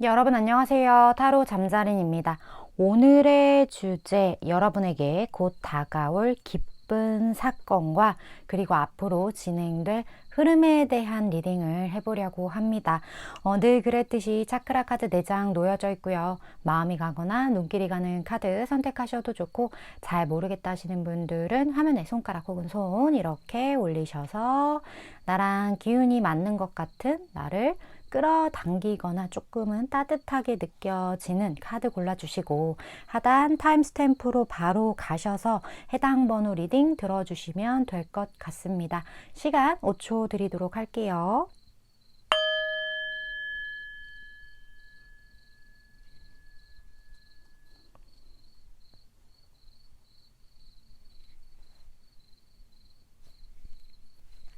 여러분 안녕하세요. 타로 잠자린입니다. 오늘의 주제, 여러분에게 곧 다가올 기쁜 사건과 그리고 앞으로 진행될 흐름에 대한 리딩을 해보려고 합니다. 늘 그랬듯이 차크라 카드 4장 놓여져 있고요. 마음이 가거나 눈길이 가는 카드 선택하셔도 좋고, 잘 모르겠다 하시는 분들은 화면에 손가락 혹은 손 이렇게 올리셔서 나랑 기운이 맞는 것 같은 나를 끌어당기거나 조금은 따뜻하게 느껴지는 카드 골라주시고, 하단 타임스탬프로 바로 가셔서 해당 번호 리딩 들어주시면 될 것 같습니다. 시간 5초 드리도록 할게요.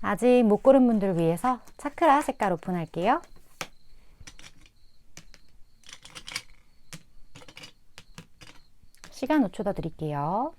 아직 못 고른 분들 위해서 차크라 색깔 오픈할게요. 시간 5초 더 드릴게요.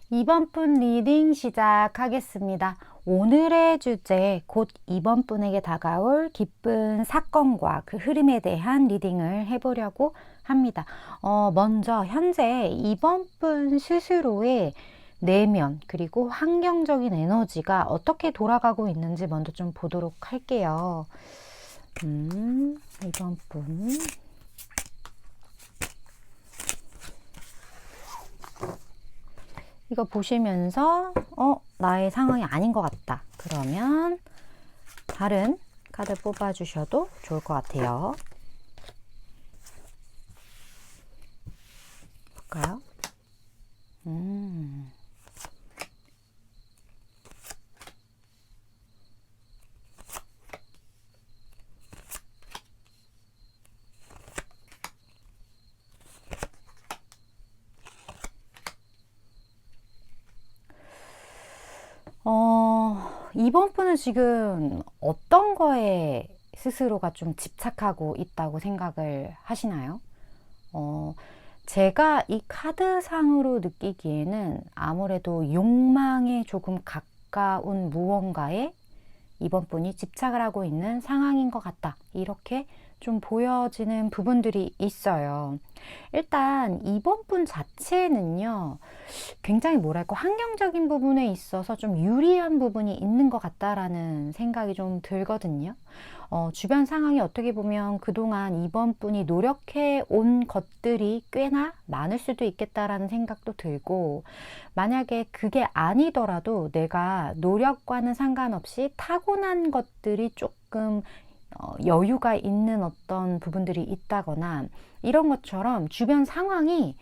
이번 분 리딩 시작하겠습니다. 오늘의 주제, 곧 이번 분에게 다가올 기쁜 사건과 그 흐름에 대한 리딩을 해보려고 합니다. 먼저 현재 이번 분 스스로의 내면 그리고 환경적인 에너지가 어떻게 돌아가고 있는지 먼저 좀 보도록 할게요. 이번 분 이거 보시면서 나의 상황이 아닌 것 같다. 그러면 다른 카드 뽑아주셔도 좋을 것 같아요. 볼까요? 이번 분은 지금 어떤 거에 스스로가 좀 집착하고 있다고 생각을 하시나요? 제가 이 카드상으로 느끼기에는 아무래도 욕망에 조금 가까운 무언가에 이번 분이 집착을 하고 있는 상황인 것 같다. 이렇게 좀 보여지는 부분들이 있어요. 일단 이번 분 자체는요, 굉장히 뭐랄까 환경적인 부분에 있어서 좀 유리한 부분이 있는 것 같다라는 생각이 좀 들거든요. 주변 상황이 어떻게 보면 그동안 이번 분이 노력해 온 것들이 꽤나 많을 수도 있겠다라는 생각도 들고, 만약에 그게 아니더라도 내가 노력과는 상관없이 타고난 것들이 조금 여유가 있는 어떤 부분들이 있다거나 이런 것처럼 주변 상황이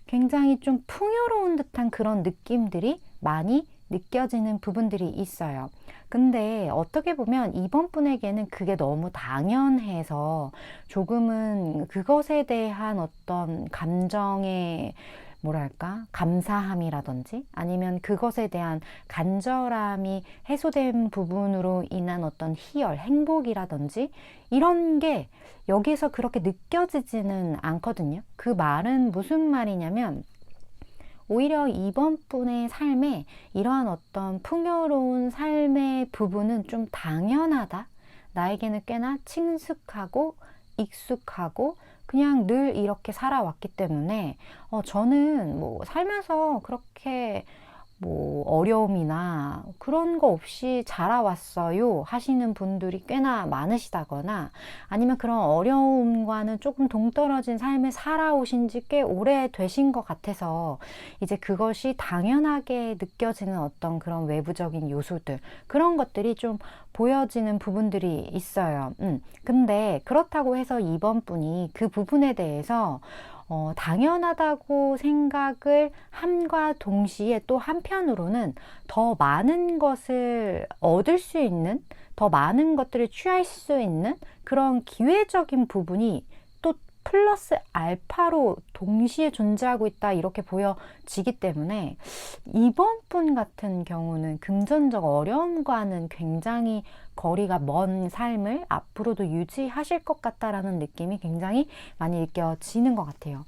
굉장히 좀 풍요로운 듯한 그런 느낌들이 많이 느껴지는 부분들이 있어요. 근데 어떻게 보면 이번 분에게는 그게 너무 당연해서 조금은 그것에 대한 어떤 감정의 뭐랄까 감사함이라든지 아니면 그것에 대한 간절함이 해소된 부분으로 인한 어떤 희열, 행복이라든지 이런 게 여기서 그렇게 느껴지지는 않거든요. 그 말은 무슨 말이냐면 오히려 이번 분의 삶에 이러한 어떤 풍요로운 삶의 부분은 좀 당연하다. 나에게는 꽤나 친숙하고 익숙하고 그냥 늘 이렇게 살아왔기 때문에 저는 뭐 살면서 그렇게 뭐 어려움이나 그런 거 없이 자라왔어요 하시는 분들이 꽤나 많으시다거나 아니면 그런 어려움과는 조금 동떨어진 삶을 살아오신 지 꽤 오래 되신 것 같아서 이제 그것이 당연하게 느껴지는 어떤 그런 외부적인 요소들 그런 것들이 좀 보여지는 부분들이 있어요. 근데 그렇다고 해서 이번 분이 그 부분에 대해서 당연하다고 생각을 함과 동시에 또 한편으로는 더 많은 것을 얻을 수 있는, 더 많은 것들을 취할 수 있는 그런 기회적인 부분이 또 플러스 알파로 동시에 존재하고 있다 이렇게 보여지기 때문에 이번 분 같은 경우는 금전적 어려움과는 굉장히 거리가 먼 삶을 앞으로도 유지하실 것 같다라는 느낌이 굉장히 많이 느껴지는 것 같아요.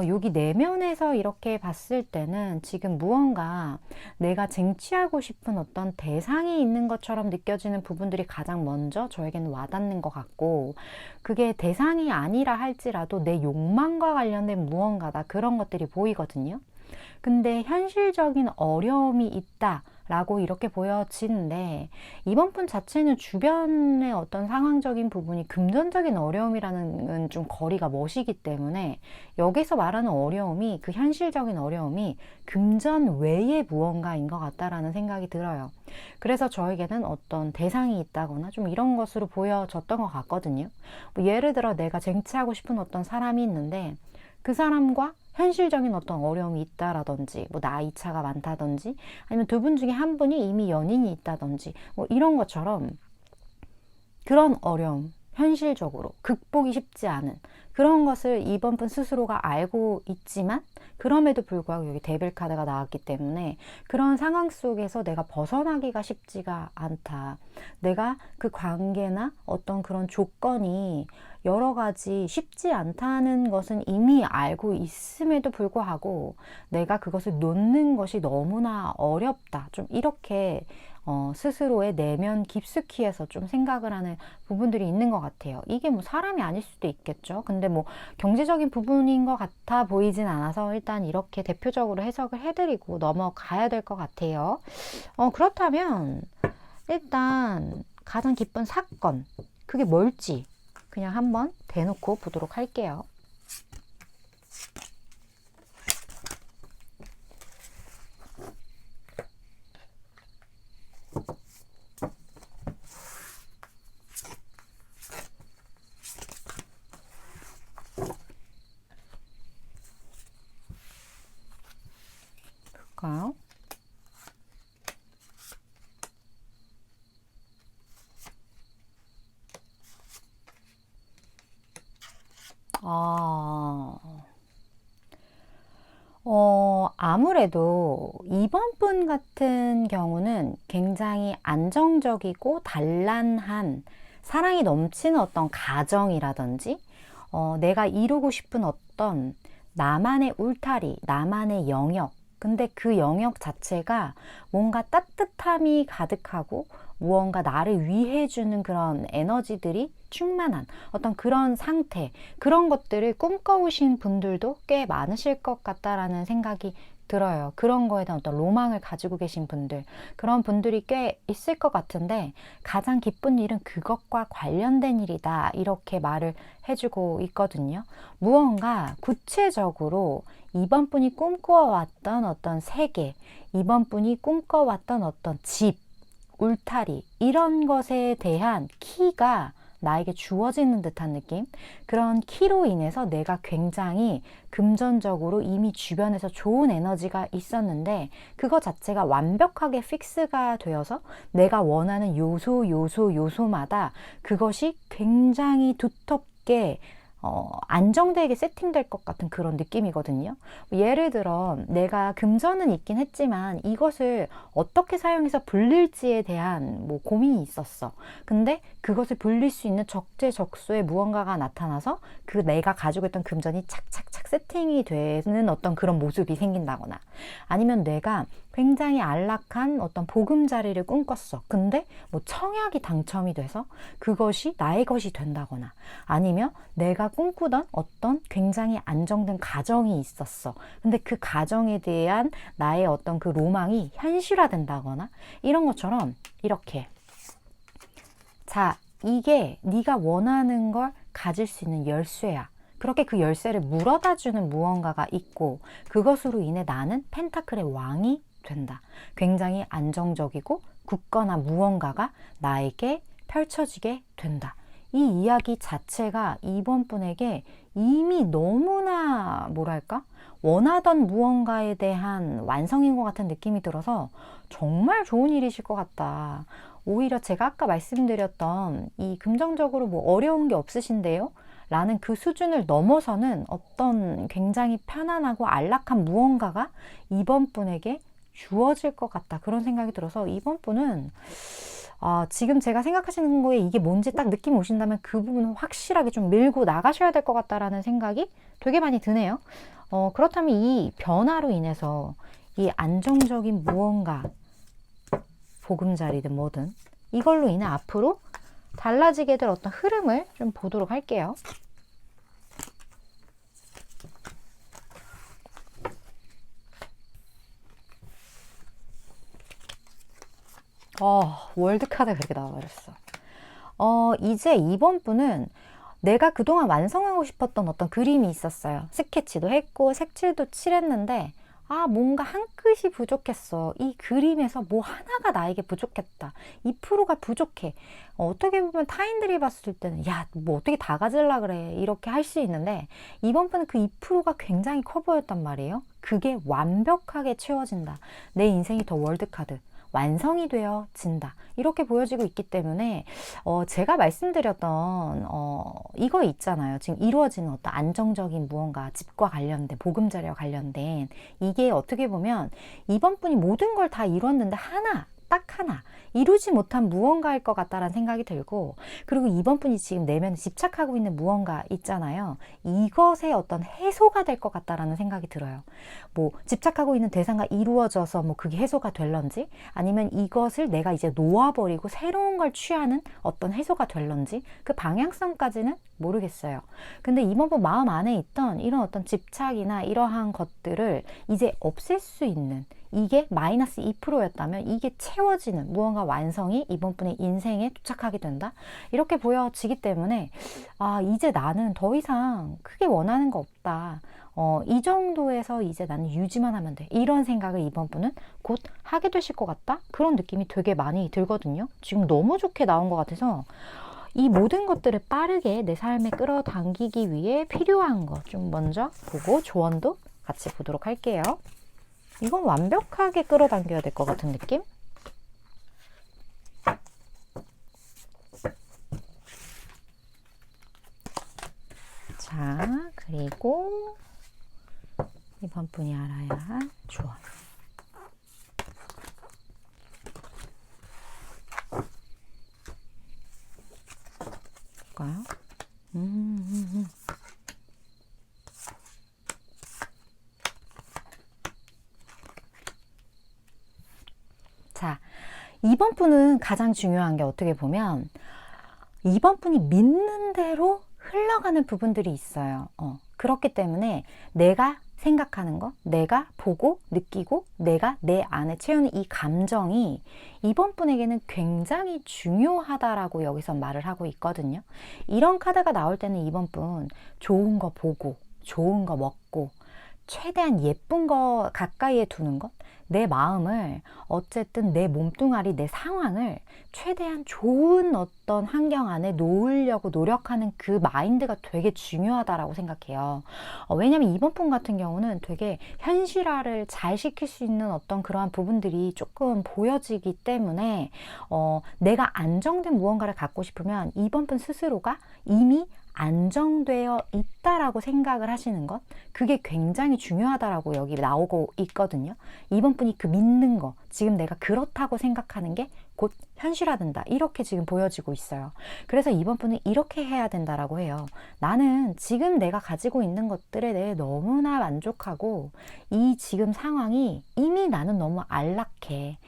여기 내면에서 이렇게 봤을 때는 지금 무언가 내가 쟁취하고 싶은 어떤 대상이 있는 것처럼 느껴지는 부분들이 가장 먼저 저에게는 와닿는 것 같고, 그게 대상이 아니라 할지라도 내 욕망과 관련된 무언가다, 그런 것들이 보이거든요. 근데 현실적인 어려움이 있다 라고 이렇게 보여지는데, 이번 분 자체는 주변의 어떤 상황적인 부분이 금전적인 어려움이라는 좀 거리가 멋이기 때문에, 여기서 말하는 어려움이, 그 현실적인 어려움이 금전 외의 무언가인 것 같다라는 생각이 들어요. 그래서 저에게는 어떤 대상이 있다거나 좀 이런 것으로 보여졌던 것 같거든요. 뭐 예를 들어 내가 쟁취하고 싶은 어떤 사람이 있는데, 그 사람과 현실적인 어떤 어려움이 있다라든지, 뭐 나이 차가 많다든지, 아니면 두 분 중에 한 분이 이미 연인이 있다든지, 뭐 이런 것처럼 그런 어려움, 현실적으로 극복이 쉽지 않은 그런 것을 이번 분 스스로가 알고 있지만, 그럼에도 불구하고 여기 데빌 카드가 나왔기 때문에 그런 상황 속에서 내가 벗어나기가 쉽지가 않다. 내가 그 관계나 어떤 그런 조건이 여러 가지 쉽지 않다는 것은 이미 알고 있음에도 불구하고 내가 그것을 놓는 것이 너무나 어렵다. 좀 이렇게 스스로의 내면 깊숙이에서 좀 생각을 하는 부분들이 있는 것 같아요. 이게 뭐 사람이 아닐 수도 있겠죠. 근데 뭐 경제적인 부분인 것 같아 보이진 않아서 일단 이렇게 대표적으로 해석을 해드리고 넘어가야 될 것 같아요. 그렇다면 일단 가장 기쁜 사건, 그게 뭘지 그냥 한번 대놓고 보도록 할게요. 볼까요? 아무래도 이번 분 같은 경우는 굉장히 안정적이고 단란한 사랑이 넘치는 어떤 가정이라든지, 내가 이루고 싶은 어떤 나만의 울타리, 나만의 영역, 근데 그 영역 자체가 뭔가 따뜻함이 가득하고 무언가 나를 위해주는 그런 에너지들이 충만한 어떤 그런 상태, 그런 것들을 꿈꿔오신 분들도 꽤 많으실 것 같다라는 생각이 들어요. 그런 거에 대한 어떤 로망을 가지고 계신 분들, 그런 분들이 꽤 있을 것 같은데, 가장 기쁜 일은 그것과 관련된 일이다, 이렇게 말을 해주고 있거든요. 무언가 구체적으로 이번 분이 꿈꿔왔던 어떤 세계, 이번 분이 꿈꿔왔던 어떤 집, 울타리, 이런 것에 대한 키가 나에게 주어지는 듯한 느낌? 그런 키로 인해서 내가 굉장히 금전적으로 이미 주변에서 좋은 에너지가 있었는데, 그거 자체가 완벽하게 픽스가 되어서 내가 원하는 요소마다 그것이 굉장히 두텁게 안정되게 세팅될 것 같은 그런 느낌이거든요. 예를 들어 내가 금전은 있긴 했지만 이것을 어떻게 사용해서 불릴지에 대한 뭐 고민이 있었어. 근데 그것을 불릴 수 있는 적재적소에 무언가가 나타나서 그 내가 가지고 있던 금전이 착착착 세팅이 되는 어떤 그런 모습이 생긴다거나, 아니면 내가 굉장히 안락한 어떤 보금자리를 꿈꿨어. 근데 뭐 청약이 당첨이 돼서 그것이 나의 것이 된다거나, 아니면 내가 꿈꾸던 어떤 굉장히 안정된 가정이 있었어. 근데 그 가정에 대한 나의 어떤 그 로망이 현실화된다거나, 이런 것처럼 이렇게, 자, 이게 네가 원하는 걸 가질 수 있는 열쇠야. 그렇게 그 열쇠를 물어다 주는 무언가가 있고, 그것으로 인해 나는 펜타클의 왕이 된다. 굉장히 안정적이고 굳건한 무언가가 나에게 펼쳐지게 된다. 이 이야기 자체가 이번 분에게 이미 너무나 뭐랄까? 원하던 무언가에 대한 완성인 것 같은 느낌이 들어서 정말 좋은 일이실 것 같다. 오히려 제가 아까 말씀드렸던 이 긍정적으로 뭐 어려운 게 없으신데요? 라는 그 수준을 넘어서는 어떤 굉장히 편안하고 안락한 무언가가 이번 분에게 주어질 것 같다, 그런 생각이 들어서 이번 분은 지금 제가 생각하시는 거에 이게 뭔지 딱 느낌 오신다면 그 부분은 확실하게 좀 밀고 나가셔야 될 것 같다라는 생각이 되게 많이 드네요. 그렇다면 이 변화로 인해서 이 안정적인 무언가, 보금자리든 뭐든 이걸로 인해 앞으로 달라지게 될 어떤 흐름을 좀 보도록 할게요. 월드카드가 그렇게 나와버렸어. 이제 이번 분은 내가 그동안 완성하고 싶었던 어떤 그림이 있었어요. 스케치도 했고 색칠도 칠했는데 뭔가 한 끗이 부족했어. 이 그림에서 뭐 하나가 나에게 부족했다. 2%가 부족해. 어떻게 보면 타인들이 봤을 때는 야, 뭐 어떻게 다 가질라 그래. 이렇게 할 수 있는데 이번 분은 그 2%가 굉장히 커 보였단 말이에요. 그게 완벽하게 채워진다. 내 인생이 더 월드카드. 완성이 되어진다. 이렇게 보여지고 있기 때문에 제가 말씀드렸던 이거 있잖아요. 지금 이루어지는 어떤 안정적인 무언가 집과 관련된 보금자리와 관련된 이게 어떻게 보면 이번 분이 모든 걸 다 이뤘는데 딱 하나 이루지 못한 무언가일 것 같다라는 생각이 들고 그리고 이번 분이 지금 내면에 집착하고 있는 무언가 있잖아요. 이것의 어떤 해소가 될 것 같다라는 생각이 들어요. 뭐 집착하고 있는 대상가 이루어져서 뭐 그게 해소가 될런지 아니면 이것을 내가 이제 놓아버리고 새로운 걸 취하는 어떤 해소가 될런지 그 방향성까지는 모르겠어요. 근데 이번 분 마음 안에 있던 이런 어떤 집착이나 이러한 것들을 이제 없앨 수 있는 이게 마이너스 2%였다면 이게 채워지는 무언가 완성이 이번 분의 인생에 도착하게 된다. 이렇게 보여지기 때문에 이제 나는 더 이상 크게 원하는 거 없다. 이 정도에서 이제 나는 유지만 하면 돼. 이런 생각을 이번 분은 곧 하게 되실 것 같다. 그런 느낌이 되게 많이 들거든요. 지금 너무 좋게 나온 것 같아서 이 모든 것들을 빠르게 내 삶에 끌어당기기 위해 필요한 거 좀 먼저 보고 조언도 같이 보도록 할게요. 이건 완벽하게 끌어당겨야 될 것 같은 느낌? 자, 그리고 이번 분이 알아야 할 조언. 볼까요? 자, 이번 분은 가장 중요한 게 어떻게 보면 이번 분이 믿는 대로 흘러가는 부분들이 있어요. 그렇기 때문에 내가 생각하는 거, 내가 보고 느끼고 내가 내 안에 채우는 이 감정이 이번 분에게는 굉장히 중요하다라고 여기서 말을 하고 있거든요. 이런 카드가 나올 때는 이번 분 좋은 거 보고 좋은 거 먹고 최대한 예쁜 거 가까이에 두는 것, 내 마음을 어쨌든 내 몸뚱아리, 내 상황을 최대한 좋은 어떤 환경 안에 놓으려고 노력하는 그 마인드가 되게 중요하다라고 생각해요. 왜냐면 이번 분 같은 경우는 되게 현실화를 잘 시킬 수 있는 어떤 그러한 부분들이 조금 보여지기 때문에 내가 안정된 무언가를 갖고 싶으면 이번 분 스스로가 이미 안정되어 있다라고 생각을 하시는 것, 그게 굉장히 중요하다라고 여기 나오고 있거든요. 이번 분이 그 믿는 거, 지금 내가 그렇다고 생각하는 게 곧 현실화된다. 이렇게 지금 보여지고 있어요. 그래서 이번 분은 이렇게 해야 된다라고 해요. 나는 지금 내가 가지고 있는 것들에 대해 너무나 만족하고 이 지금 상황이 이미 나는 너무 안락해.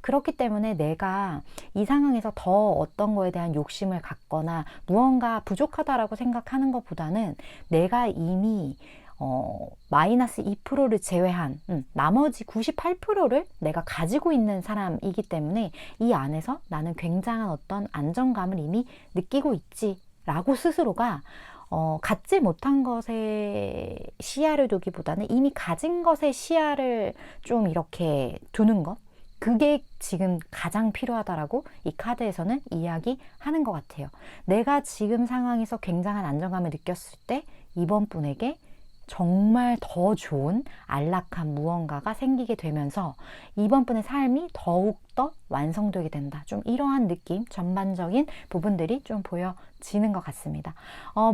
그렇기 때문에 내가 이 상황에서 더 어떤 거에 대한 욕심을 갖거나 무언가 부족하다라고 생각하는 것보다는 내가 이미 마이너스 2%를 제외한 나머지 98%를 내가 가지고 있는 사람이기 때문에 이 안에서 나는 굉장한 어떤 안정감을 이미 느끼고 있지 라고 스스로가 갖지 못한 것에 시야를 두기보다는 이미 가진 것에 시야를 좀 이렇게 두는 것, 그게 지금 가장 필요하다라고 이 카드에서는 이야기하는 것 같아요. 내가 지금 상황에서 굉장한 안정감을 느꼈을 때 이번 분에게 정말 더 좋은 안락한 무언가가 생기게 되면서 이번 분의 삶이 더욱더 완성되게 된다. 좀 이러한 느낌, 전반적인 부분들이 좀 보여지는 것 같습니다.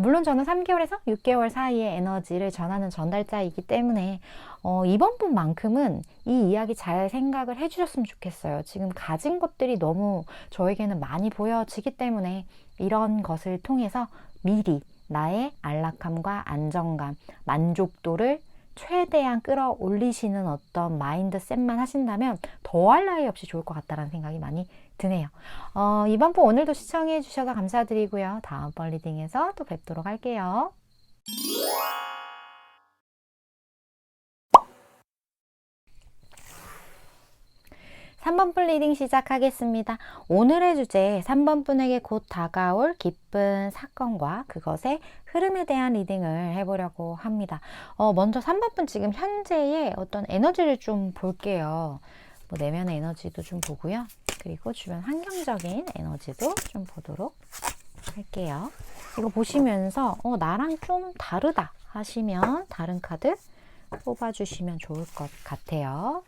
물론 저는 3개월에서 6개월 사이의 에너지를 전하는 전달자이기 때문에 이번 분만큼은 이 이야기 잘 생각을 해주셨으면 좋겠어요. 지금 가진 것들이 너무 저에게는 많이 보여지기 때문에 이런 것을 통해서 미리 나의 안락함과 안정감, 만족도를 최대한 끌어올리시는 어떤 마인드셋만 하신다면 더할 나위 없이 좋을 것 같다는 생각이 많이 드네요. 이번 분 오늘도 시청해 주셔서 감사드리고요. 다음번 리딩에서 또 뵙도록 할게요. 3번 분 리딩 시작하겠습니다. 오늘의 주제 3번 분에게 곧 다가올 기쁜 사건과 그것의 흐름에 대한 리딩을 해보려고 합니다. 먼저 3번 분 지금 현재의 어떤 에너지를 좀 볼게요. 뭐 내면의 에너지도 좀 보고요. 그리고 주변 환경적인 에너지도 좀 보도록 할게요. 이거 보시면서 나랑 좀 다르다 하시면 다른 카드 뽑아주시면 좋을 것 같아요.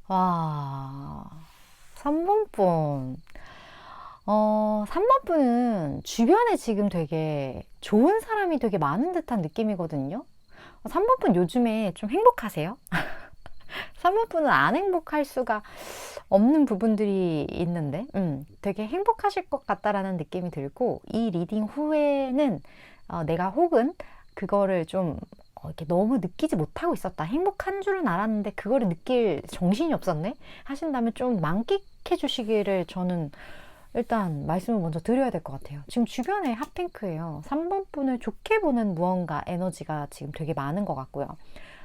와, 3번 분. 3번 분은 주변에 지금 되게 좋은 사람이 되게 많은 듯한 느낌이거든요. 3번 분 요즘에 좀 행복하세요? 3번 분은 안 행복할 수가 없는 부분들이 있는데, 되게 행복하실 것 같다라는 느낌이 들고, 이 리딩 후에는 내가 혹은 그거를 좀 이렇게 너무 느끼지 못하고 있었다. 행복한 줄은 알았는데 그거를 느낄 정신이 없었네? 하신다면 좀 만끽해 주시기를 저는 일단 말씀을 먼저 드려야 될 것 같아요. 지금 주변에 핫핑크예요. 3번 분을 좋게 보는 무언가 에너지가 지금 되게 많은 것 같고요.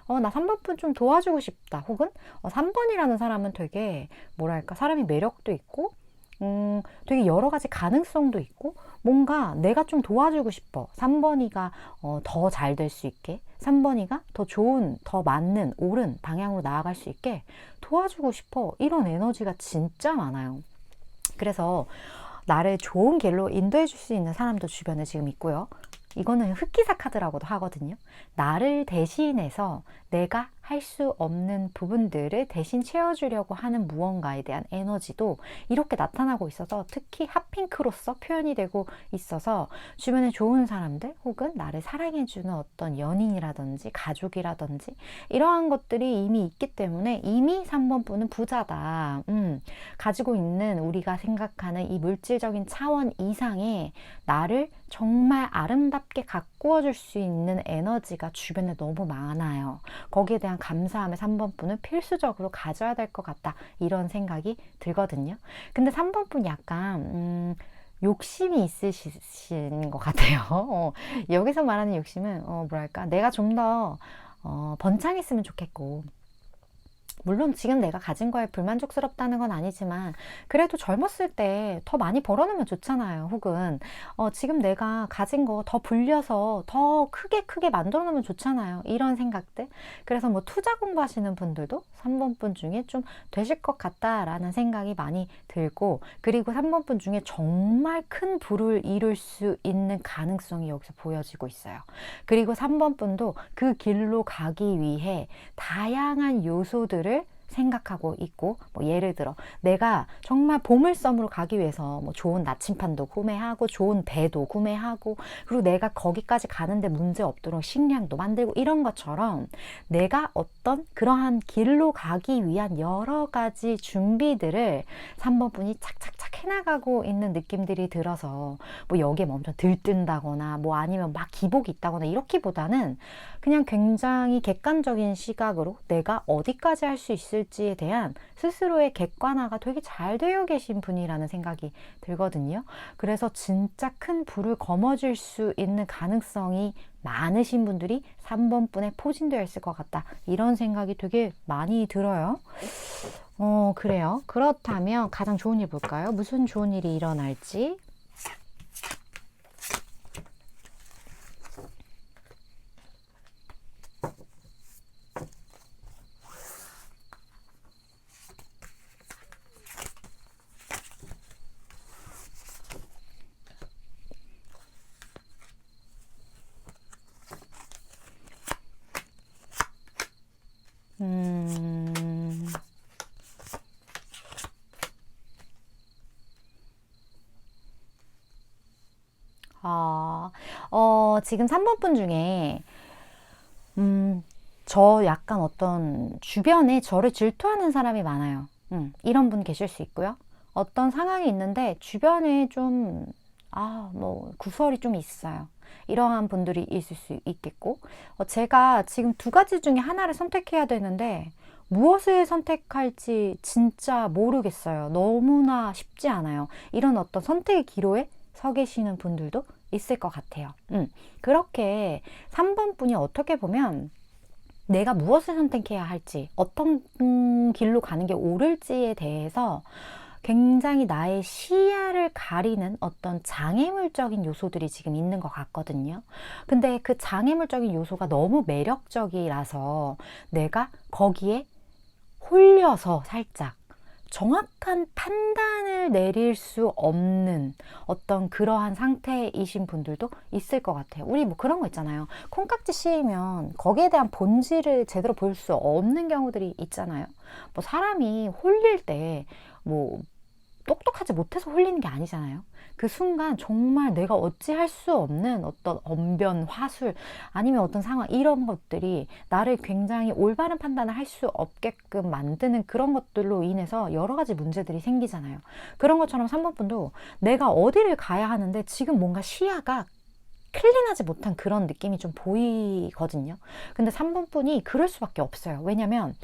나 3번 분 좀 도와주고 싶다. 혹은 3번이라는 사람은 되게 뭐랄까 사람이 매력도 있고 되게 여러 가지 가능성도 있고 뭔가 내가 좀 도와주고 싶어. 3번이가 더 잘 될 수 있게 3번이가 더 좋은, 더 맞는, 옳은 방향으로 나아갈 수 있게 도와주고 싶어. 이런 에너지가 진짜 많아요. 그래서 나를 좋은 길로 인도해 줄 수 있는 사람도 주변에 지금 있고요. 이거는 흑기사 카드라고도 하거든요. 나를 대신해서 내가 할 수 없는 부분들을 대신 채워주려고 하는 무언가에 대한 에너지도 이렇게 나타나고 있어서 특히 핫핑크로서 표현이 되고 있어서 주변에 좋은 사람들 혹은 나를 사랑해주는 어떤 연인이라든지 가족이라든지 이러한 것들이 이미 있기 때문에 이미 3번 분은 부자다. 가지고 있는 우리가 생각하는 이 물질적인 차원 이상의 나를 정말 아름답게 가꾸어 줄 수 있는 에너지가 주변에 너무 많아요. 거기에 대한 감사함을 3번 분은 필수적으로 가져야 될 것 같다. 이런 생각이 들거든요. 근데 3번 분 약간 욕심이 있으신 것 같아요. 여기서 말하는 욕심은 뭐랄까 내가 좀 더 번창했으면 좋겠고 물론 지금 내가 가진 거에 불만족스럽다는 건 아니지만 그래도 젊었을 때 더 많이 벌어놓으면 좋잖아요. 혹은 지금 내가 가진 거 더 불려서 더 크게 만들어 놓으면 좋잖아요. 이런 생각들. 그래서 뭐 투자 공부하시는 분들도 3번 분 중에 좀 되실 것 같다라는 생각이 많이 들고 그리고 3번 분 중에 정말 큰 부를 이룰 수 있는 가능성이 여기서 보여지고 있어요. 그리고 3번 분도 그 길로 가기 위해 다양한 요소들을 생각하고 있고 뭐 예를 들어 내가 정말 보물섬으로 가기 위해서 뭐 좋은 나침판도 구매하고 좋은 배도 구매하고 그리고 내가 거기까지 가는데 문제 없도록 식량도 만들고 이런 것처럼 내가 어떤 그러한 길로 가기 위한 여러 가지 준비들을 3번 분이 착착착 해나가고 있는 느낌들이 들어서 뭐 여기에 멈춰 들뜬다거나 뭐 아니면 막 기복이 있다거나 이렇기보다는 그냥 굉장히 객관적인 시각으로 내가 어디까지 할 수 있을지에 대한 스스로의 객관화가 되게 잘 되어 계신 분이라는 생각이 들거든요. 그래서 진짜 큰 불을 거머쥘 수 있는 가능성이 많으신 분들이 3번 분에 포진되어 있을 것 같다. 이런 생각이 되게 많이 들어요. 그래요. 그렇다면 가장 좋은 일 볼까요? 무슨 좋은 일이 일어날지. 지금 3번 분 중에, 저 약간 어떤 주변에 저를 질투하는 사람이 많아요. 이런 분 계실 수 있고요. 어떤 상황이 있는데 주변에 좀, 구설이 좀 있어요. 이러한 분들이 있을 수 있겠고, 제가 지금 두 가지 중에 하나를 선택해야 되는데, 무엇을 선택할지 진짜 모르겠어요. 너무나 쉽지 않아요. 이런 어떤 선택의 기로에 서 계시는 분들도 있을 것 같아요. 그렇게 3번 분이 어떻게 보면 내가 무엇을 선택해야 할지, 어떤 길로 가는 게 옳을지에 대해서 굉장히 나의 시야를 가리는 어떤 장애물적인 요소들이 지금 있는 것 같거든요. 근데 그 장애물적인 요소가 너무 매력적이라서 내가 거기에 홀려서 살짝 정확한 판단을 내릴 수 없는 어떤 그러한 상태이신 분들도 있을 것 같아요. 우리 뭐 그런 거 있잖아요. 콩깍지 씌이면 거기에 대한 본질을 제대로 볼 수 없는 경우들이 있잖아요. 뭐 사람이 홀릴 때 뭐 똑똑하지 못해서 홀리는 게 아니잖아요. 그 순간 정말 내가 어찌할 수 없는 어떤 언변, 화술, 아니면 어떤 상황, 이런 것들이 나를 굉장히 올바른 판단을 할 수 없게끔 만드는 그런 것들로 인해서 여러 가지 문제들이 생기잖아요. 그런 것처럼 3번 분도 내가 어디를 가야 하는데 지금 뭔가 시야가 클린하지 못한 그런 느낌이 좀 보이거든요. 근데 3번 분이 그럴 수밖에 없어요. 왜냐면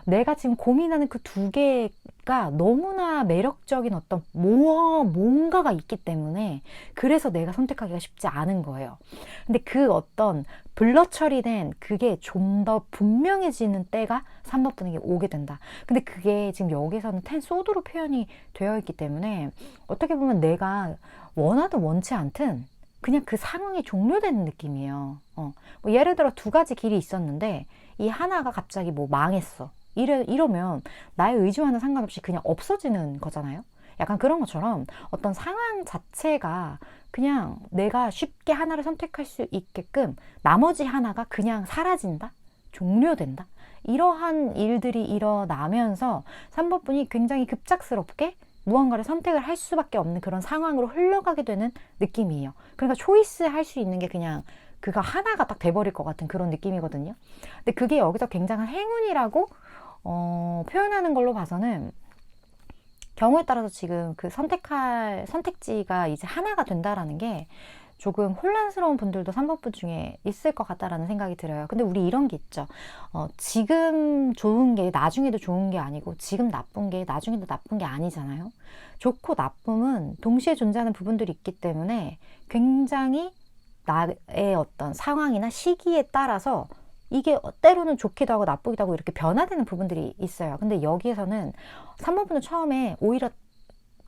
내가 지금 고민하는 그 두 개가 너무나 매력적인 어떤 뭔가가 있기 때문에 그래서 내가 선택하기가 쉽지 않은 거예요. 근데 그 어떤 블러 처리된 그게 좀 더 분명해지는 때가 3번 분에게 오게 된다. 근데 그게 지금 여기서는 텐 소드로 표현이 되어 있기 때문에 어떻게 보면 내가 원하든 원치 않든 그냥 그 상황이 종료되는 느낌이에요. 뭐 예를 들어 두 가지 길이 있었는데 이 하나가 갑자기 뭐 망했어. 이러면 나의 의지와는 상관없이 그냥 없어지는 거잖아요. 약간 그런 것처럼 어떤 상황 자체가 그냥 내가 쉽게 하나를 선택할 수 있게끔 나머지 하나가 그냥 사라진다? 종료된다? 이러한 일들이 일어나면서 3번 분이 굉장히 급작스럽게 무언가를 선택을 할 수밖에 없는 그런 상황으로 흘러가게 되는 느낌이에요. 그러니까 초이스 할 수 있는 게 그냥 그거 하나가 딱 돼버릴 것 같은 그런 느낌이거든요. 근데 그게 여기서 굉장한 행운이라고 표현하는 걸로 봐서는 경우에 따라서 지금 그 선택할 선택지가 이제 하나가 된다라는 게 조금 혼란스러운 분들도 3번 분 중에 있을 것 같다라는 생각이 들어요. 근데 우리 이런 게 있죠. 지금 좋은 게 나중에도 좋은 게 아니고 지금 나쁜 게 나중에도 나쁜 게 아니잖아요. 좋고 나쁨은 동시에 존재하는 부분들이 있기 때문에 굉장히 나의 어떤 상황이나 시기에 따라서 이게 때로는 좋기도 하고 나쁘기도 하고 이렇게 변화되는 부분들이 있어요. 근데 여기에서는 3번 분은 처음에 오히려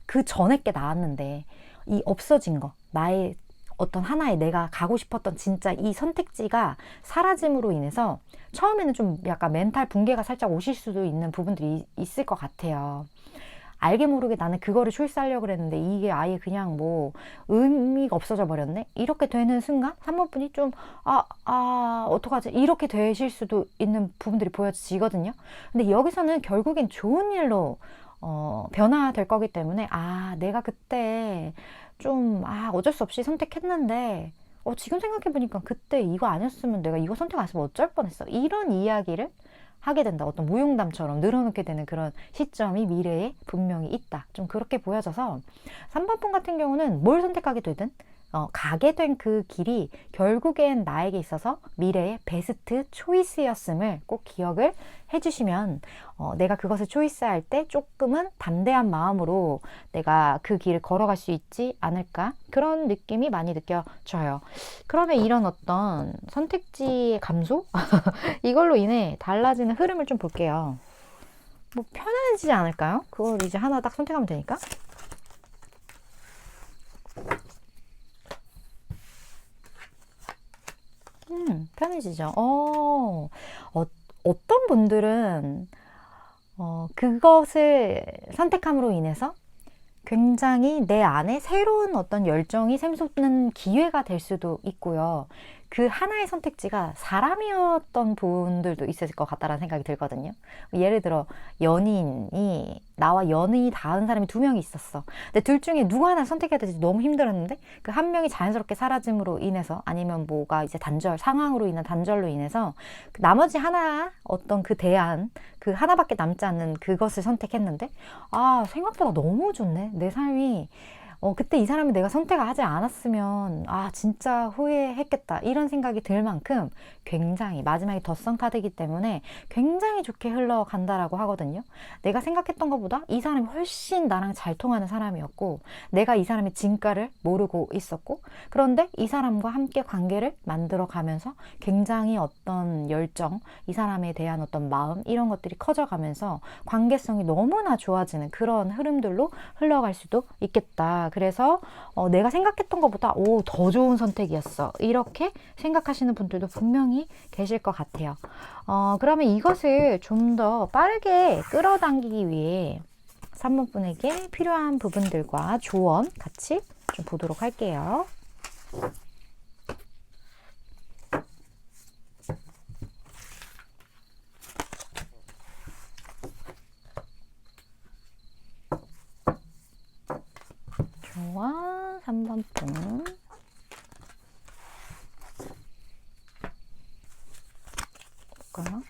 그 전에 게 나왔는데 이 없어진 거, 나의 어떤 하나의 내가 가고 싶었던 진짜 이 선택지가 사라짐으로 인해서 처음에는 좀 약간 멘탈 붕괴가 살짝 오실 수도 있는 부분들이 있을 것 같아요. 알게 모르게 나는 그거를 초이스하려고 그랬는데 이게 아예 그냥 뭐 의미가 없어져 버렸네? 이렇게 되는 순간 3번 분이 좀 어떡하지? 이렇게 되실 수도 있는 부분들이 보여지거든요. 근데 여기서는 결국엔 좋은 일로 변화될 거기 때문에 내가 그때 좀 어쩔 수 없이 선택했는데 지금 생각해보니까 그때 이거 아니었으면 내가 이거 선택 안 했으면 어쩔 뻔했어. 이런 이야기를 하게 된다. 어떤 무용담처럼 늘어놓게 되는 그런 시점이 미래에 분명히 있다. 좀 그렇게 보여져서 3번 분 같은 경우는 뭘 선택하게 되든 가게 된 그 길이 결국엔 나에게 있어서 미래의 베스트 초이스였음을 꼭 기억을 해주시면 내가 그것을 초이스할 때 조금은 담대한 마음으로 내가 그 길을 걸어갈 수 있지 않을까, 그런 느낌이 많이 느껴져요. 그러면 이런 어떤 선택지의 감소? 이걸로 인해 달라지는 흐름을 좀 볼게요. 뭐 편해지지 않을까요? 그걸 이제 하나 딱 선택하면 되니까. 편해지죠. 어떤 분들은 그것을 선택함으로 인해서 굉장히 내 안에 새로운 어떤 열정이 샘솟는 기회가 될 수도 있고요. 그 하나의 선택지가 사람이었던 분들도 있을 것 같다라는 생각이 들거든요. 예를 들어 연인이, 나와 연이 닿은 사람이 2명이 있었어. 근데 둘 중에 누구 하나 선택해야 될지 너무 힘들었는데 그 한 명이 자연스럽게 사라짐으로 인해서, 아니면 뭐가 이제 단절, 상황으로 인한 단절로 인해서 나머지 하나, 어떤 그 대안, 그 하나밖에 남지 않는 그것을 선택했는데, 생각보다 너무 좋네. 내 삶이 그때 이 사람이 내가 선택하지 않았으면 진짜 후회했겠다, 이런 생각이 들 만큼 굉장히, 마지막에 덧선 카드이기 때문에 굉장히 좋게 흘러간다라고 하거든요. 내가 생각했던 것보다 이 사람이 훨씬 나랑 잘 통하는 사람이었고, 내가 이 사람의 진가를 모르고 있었고, 그런데 이 사람과 함께 관계를 만들어 가면서 굉장히 어떤 열정, 이 사람에 대한 어떤 마음, 이런 것들이 커져가면서 관계성이 너무나 좋아지는 그런 흐름들로 흘러갈 수도 있겠다. 그래서 내가 생각했던 것보다 더 좋은 선택이었어, 이렇게 생각하시는 분들도 분명히 계실 것 같아요. 그러면 이것을 좀 더 빠르게 끌어당기기 위해 3번 분에게 필요한 부분들과 조언 같이 좀 보도록 할게요. 좋아, 3번 분. 볼까요?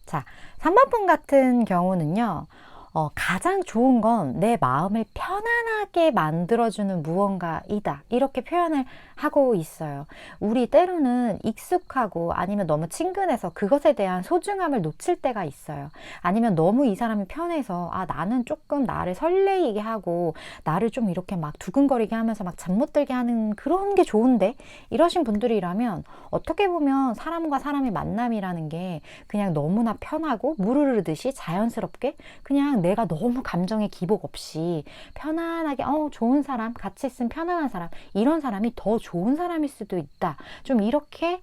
자, 3번 분 같은 경우는요, 가장 좋은 건 내 마음을 편안하게 만들어주는 무언가이다, 이렇게 표현을 하고 있어요. 우리 때로는 익숙하고 아니면 너무 친근해서 그것에 대한 소중함을 놓칠 때가 있어요. 아니면 너무 이 사람이 편해서 나는 조금 나를 설레이게 하고 나를 좀 이렇게 막 두근거리게 하면서 막 잠 못 들게 하는 그런 게 좋은데, 이러신 분들이라면 어떻게 보면 사람과 사람의 만남이라는 게 그냥 너무나 편하고 물 흐르듯이 자연스럽게, 그냥 내가 너무 감정의 기복 없이 편안하게 좋은 사람, 같이 있으면 편안한 사람, 이런 사람이 더 좋은 사람일 수도 있다, 좀 이렇게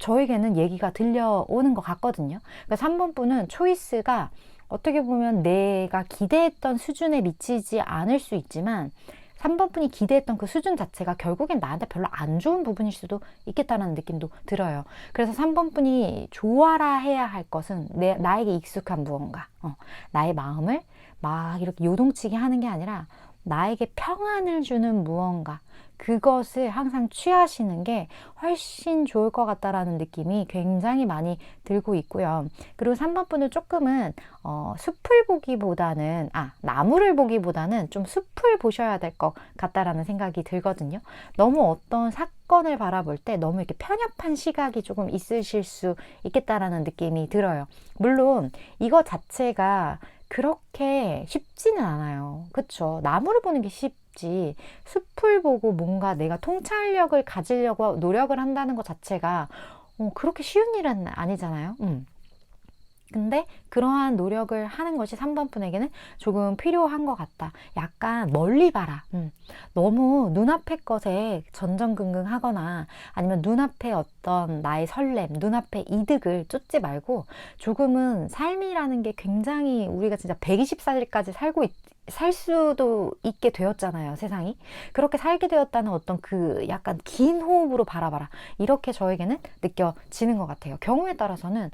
저에게는 얘기가 들려오는 것 같거든요. 그러니까 3번 분은 초이스가 어떻게 보면 내가 기대했던 수준에 미치지 않을 수 있지만, 3번 분이 기대했던 그 수준 자체가 결국엔 나한테 별로 안 좋은 부분일 수도 있겠다는 느낌도 들어요. 그래서 3번 분이 좋아라 해야 할 것은 나에게 익숙한 무언가, 나의 마음을 막 이렇게 요동치게 하는 게 아니라 나에게 평안을 주는 무언가, 그것을 항상 취하시는 게 훨씬 좋을 것 같다라는 느낌이 굉장히 많이 들고 있고요. 그리고 3번 분은 조금은 숲을 보기보다는 나무를 보기보다는 좀 숲을 보셔야 될 것 같다라는 생각이 들거든요. 너무 어떤 사건을 바라볼 때 너무 이렇게 편협한 시각이 조금 있으실 수 있겠다라는 느낌이 들어요. 물론 이거 자체가 그렇게 쉽지는 않아요. 그쵸? 나무를 보는 게 쉽지, 숲을 보고 뭔가 내가 통찰력을 가지려고 노력을 한다는 것 자체가 그렇게 쉬운 일은 아니잖아요. 근데 그러한 노력을 하는 것이 3번 분에게는 조금 필요한 것 같다. 약간 멀리 봐라. 너무 눈앞의 것에 전전긍긍하거나 아니면 눈앞의 어떤 나의 설렘, 눈앞의 이득을 쫓지 말고, 조금은 삶이라는 게 굉장히, 우리가 진짜 120살까지 살 수도 있게 되었잖아요, 세상이. 그렇게 살게 되었다는 어떤 그 약간 긴 호흡으로 바라봐라, 이렇게 저에게는 느껴지는 것 같아요. 경우에 따라서는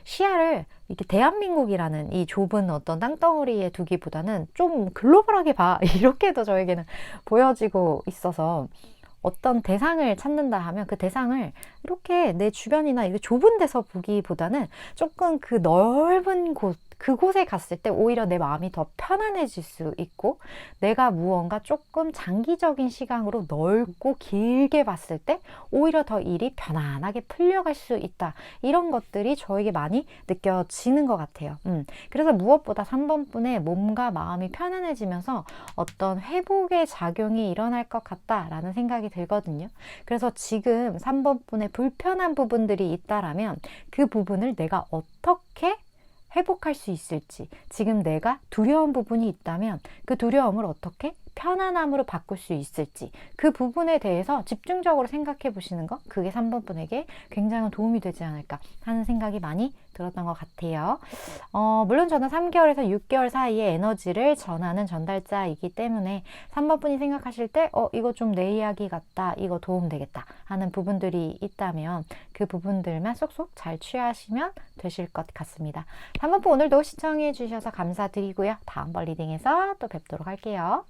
시야를 이렇게 대한민국이라는 이 좁은 어떤 땅덩어리에 두기보다는 좀 글로벌하게 봐, 이렇게도 저에게는 보여지고 있어서 어떤 대상을 찾는다 하면 그 대상을 이렇게 내 주변이나 이게 좁은 데서 보기보다는 조금 그 넓은 곳, 그곳에 갔을 때 오히려 내 마음이 더 편안해질 수 있고, 내가 무언가 조금 장기적인 시간으로 넓고 길게 봤을 때 오히려 더 일이 편안하게 풀려갈 수 있다. 이런 것들이 저에게 많이 느껴지는 것 같아요. 그래서 무엇보다 3번 분의 몸과 마음이 편안해지면서 어떤 회복의 작용이 일어날 것 같다라는 생각이 들거든요. 그래서 지금 3번 분의 불편한 부분들이 있다라면 그 부분을 내가 어떻게 회복할 수 있을지, 지금 내가 두려운 부분이 있다면 그 두려움을 어떻게 편안함으로 바꿀 수 있을지, 그 부분에 대해서 집중적으로 생각해 보시는 거, 그게 3번 분에게 굉장히 도움이 되지 않을까 하는 생각이 많이 들었던 것 같아요. 물론 저는 3개월에서 6개월 사이에 에너지를 전하는 전달자이기 때문에 3번 분이 생각하실 때 이거 좀 내 이야기 같다, 이거 도움 되겠다 하는 부분들이 있다면 그 부분들만 쏙쏙 잘 취하시면 되실 것 같습니다. 3번 분 오늘도 시청해 주셔서 감사드리고요. 다음번 리딩에서 또 뵙도록 할게요.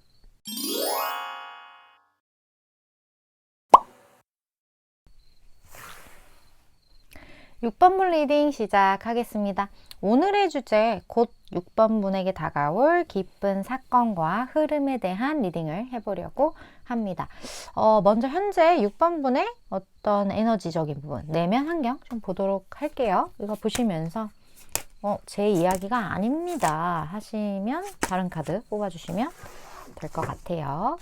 6번 분 리딩 시작하겠습니다. 오늘의 주제, 곧 6번 분에게 다가올 기쁜 사건과 흐름에 대한 리딩을 해보려고 합니다. 먼저 현재 6번 분의 어떤 에너지적인 부분, 내면 환경 좀 보도록 할게요. 이거 보시면서 제 이야기가 아닙니다 하시면 다른 카드 뽑아주시면 될 것 같아요.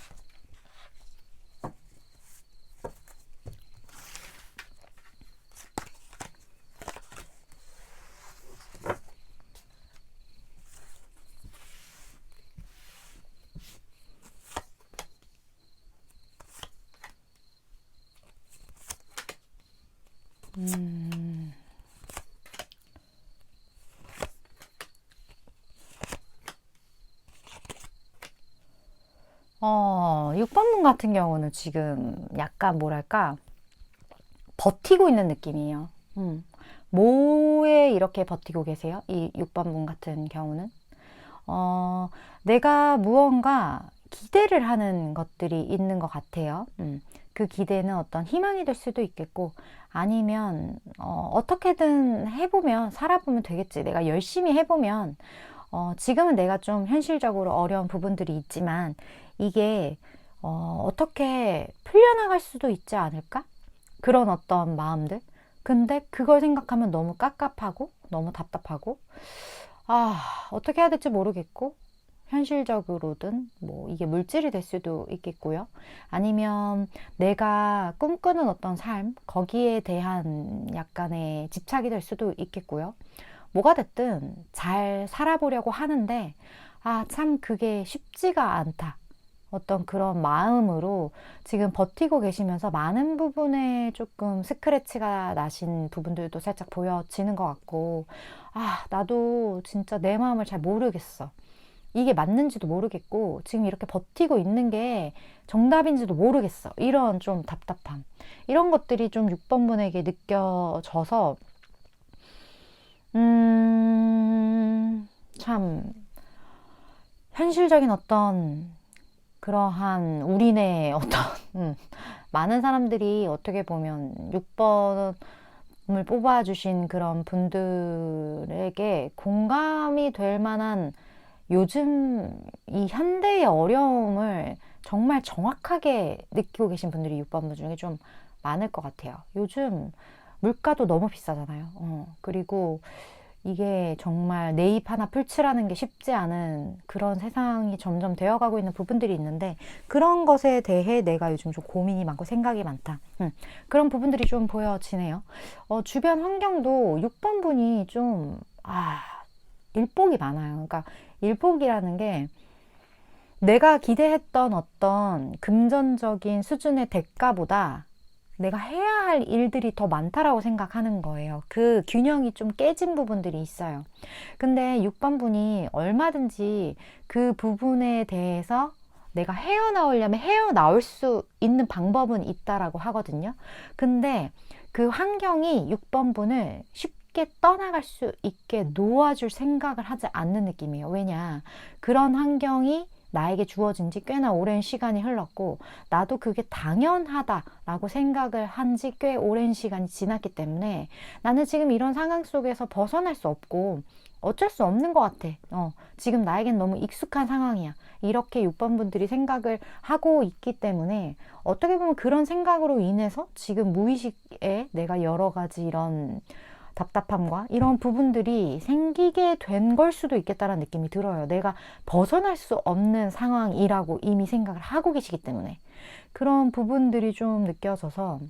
음... 6번 분 같은 경우는 지금 약간 뭐랄까 버티고 있는 느낌이에요. 뭐에 이렇게 버티고 계세요? 이 6번 분 같은 경우는 내가 무언가 기대를 하는 것들이 있는 것 같아요. 그 기대는 어떤 희망이 될 수도 있겠고, 아니면 어떻게든 해보면, 살아보면 되겠지, 내가 열심히 해보면 지금은 내가 좀 현실적으로 어려운 부분들이 있지만 이게 어떻게 풀려나갈 수도 있지 않을까? 그런 어떤 마음들. 근데 그걸 생각하면 너무 깝깝하고 너무 답답하고, 어떻게 해야 될지 모르겠고, 현실적으로든 뭐 이게 물질이 될 수도 있겠고요. 아니면 내가 꿈꾸는 어떤 삶, 거기에 대한 약간의 집착이 될 수도 있겠고요. 뭐가 됐든 잘 살아보려고 하는데 참 그게 쉽지가 않다, 어떤 그런 마음으로 지금 버티고 계시면서 많은 부분에 조금 스크래치가 나신 부분들도 살짝 보여지는 것 같고, 나도 진짜 내 마음을 잘 모르겠어, 이게 맞는지도 모르겠고 지금 이렇게 버티고 있는 게 정답인지도 모르겠어, 이런 좀 답답함, 이런 것들이 좀 6번 분에게 느껴져서 참 현실적인 어떤 그러한 우리네 어떤 많은 사람들이 어떻게 보면 6번을 뽑아주신 그런 분들에게 공감이 될 만한, 요즘 이 현대의 어려움을 정말 정확하게 느끼고 계신 분들이 6번 분 중에 좀 많을 것 같아요. 요즘 물가도 너무 비싸잖아요. 그리고 이게 정말 내 입 하나 풀칠하는 게 쉽지 않은 그런 세상이 점점 되어가고 있는 부분들이 있는데, 그런 것에 대해 내가 요즘 좀 고민이 많고 생각이 많다, 그런 부분들이 좀 보여지네요. 주변 환경도 6번 분이 좀 일복이 많아요. 그러니까 일복이라는 게 내가 기대했던 어떤 금전적인 수준의 대가보다 내가 해야 할 일들이 더 많다라고 생각하는 거예요. 그 균형이 좀 깨진 부분들이 있어요. 근데 6번 분이 얼마든지 그 부분에 대해서 내가 헤어나오려면 헤어나올 수 있는 방법은 있다라고 하거든요. 근데 그 환경이 6번 분을 쉽게 떠나갈 수 있게 놓아줄 생각을 하지 않는 느낌이에요. 왜냐? 그런 환경이 나에게 주어진 지 꽤나 오랜 시간이 흘렀고 나도 그게 당연하다라고 생각을 한 지 꽤 오랜 시간이 지났기 때문에 나는 지금 이런 상황 속에서 벗어날 수 없고 어쩔 수 없는 것 같아. 지금 나에겐 너무 익숙한 상황이야. 이렇게 6번 분들이 생각을 하고 있기 때문에 어떻게 보면 그런 생각으로 인해서 지금 무의식에 내가 여러 가지 이런 답답함과 이런 부분들이 생기게 된 걸 수도 있겠다라는 느낌이 들어요. 내가 벗어날 수 없는 상황이라고 이미 생각을 하고 계시기 때문에 그런 부분들이 좀 느껴져서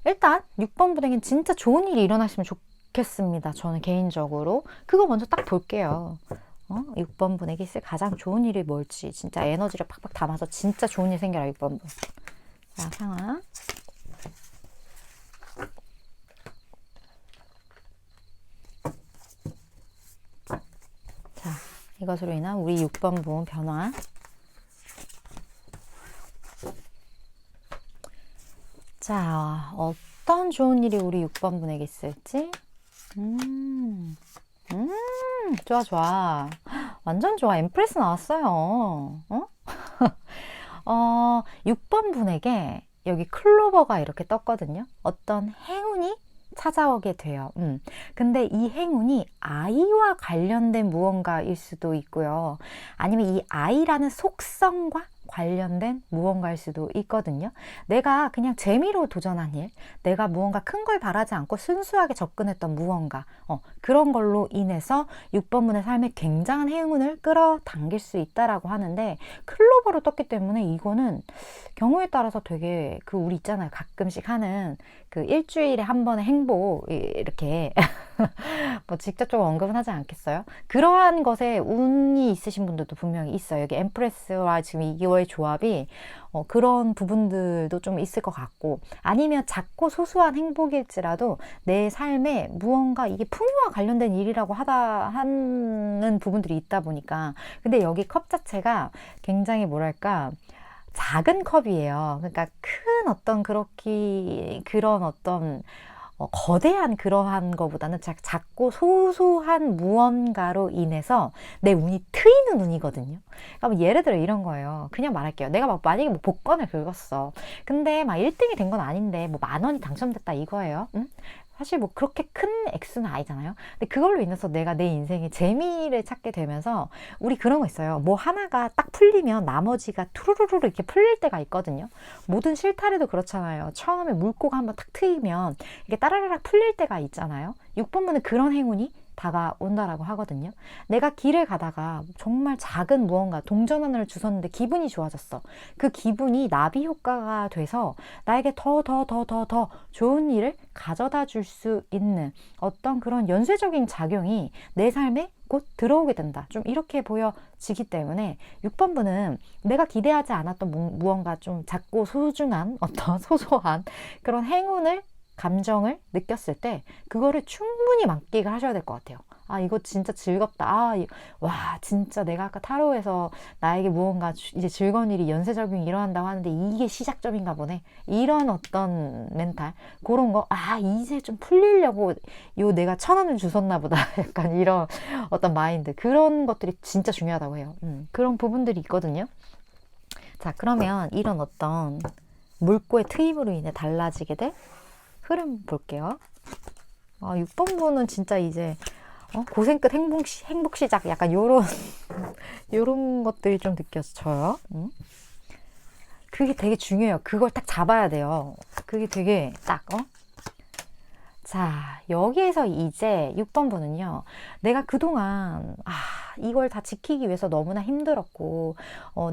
일단 6번 분에겐 진짜 좋은 일이 일어났으면 좋겠습니다. 저는 개인적으로 그거 먼저 딱 볼게요. 6번 분에게 있을 가장 좋은 일이 뭘지 진짜 에너지를 팍팍 담아서 진짜 좋은 일 생겨라 6번 분. 자, 상황. 자, 이것으로 인한 우리 6번 분 변화. 자, 어떤 좋은 일이 우리 6번 분에게 있을지. 좋아, 좋아. 완전 좋아. 엠프레스 나왔어요. 6번 분에게 여기 클로버가 이렇게 떴거든요. 어떤 행운이 찾아오게 돼요. 근데 이 행운이 아이와 관련된 무언가일 수도 있고요. 아니면 이 아이라는 속성과 관련된 무언가일 수도 있거든요. 내가 그냥 재미로 도전한 일, 내가 무언가 큰 걸 바라지 않고 순수하게 접근했던 무언가, 그런 걸로 인해서 6번 분의 삶에 굉장한 행운을 끌어당길 수 있다라고 하는데 클로버로 떴기 때문에 이거는 경우에 따라서 되게 우리 있잖아요. 가끔씩 하는 일주일에 한 번의 행복 이렇게 뭐 직접적으로 언급은 하지 않겠어요? 그러한 것에 운이 있으신 분들도 분명히 있어요. 여기 엠프레스와 지금 이거의 조합이 그런 부분들도 좀 있을 것 같고 아니면 작고 소소한 행복일지라도 내 삶에 무언가 이게 풍요와 관련된 일이라고 하는 부분들이 있다 보니까 근데 여기 컵 자체가 굉장히 뭐랄까 작은 컵이에요. 그러니까 큰 어떤 그런 어떤 거대한 그러한 거보다는 작고 소소한 무언가로 인해서 내 운이 트이는 운이거든요. 그러니까 예를 들어 이런 거예요. 그냥 말할게요. 내가 만약에 복권을 긁었어. 근데 1등이 된 건 아닌데 10,000원이 당첨됐다 이거예요. 응? 사실 그렇게 큰 액수는 아니잖아요. 근데 그걸로 인해서 내가 내 인생에 재미를 찾게 되면서 우리 그런 거 있어요. 뭐 하나가 딱 풀리면 나머지가 투루루루 이렇게 풀릴 때가 있거든요. 모든 실타래도 그렇잖아요. 처음에 물고가 한번 탁 트이면 이게 따라라락 풀릴 때가 있잖아요. 6번분은 그런 행운이 다가온다라고 하거든요. 내가 길을 가다가 정말 작은 무언가 동전 하나를 주웠는데 기분이 좋아졌어. 그 기분이 나비 효과가 돼서 나에게 더 좋은 일을 가져다 줄 수 있는 어떤 그런 연쇄적인 작용이 내 삶에 곧 들어오게 된다. 좀 이렇게 보여지기 때문에 6번분은 내가 기대하지 않았던 무언가 좀 작고 소중한 어떤 소소한 그런 행운을 감정을 느꼈을 때 그거를 충분히 만끽을 하셔야 될 것 같아요. 아 이거 진짜 즐겁다. 와 진짜 내가 아까 타로에서 나에게 무언가 이제 즐거운 일이 연쇄작용이 일어난다고 하는데 이게 시작점인가 보네. 이런 어떤 멘탈 그런 거 이제 좀 풀리려고 내가 1,000원을 주웠나 보다. 약간 이런 어떤 마인드 그런 것들이 진짜 중요하다고 해요. 그런 부분들이 있거든요. 자 그러면 이런 어떤 물고의 트임으로 인해 달라지게 될 흐름 볼게요. 6번 분은 진짜 이제 고생 끝 행복 시작 약간 요런 것들이 좀 느껴져요. 그게 되게 중요해요. 그걸 딱 잡아야 돼요. 그게 되게 딱 자 여기에서 이제 6번 분은요. 내가 그동안 이걸 다 지키기 위해서 너무나 힘들었고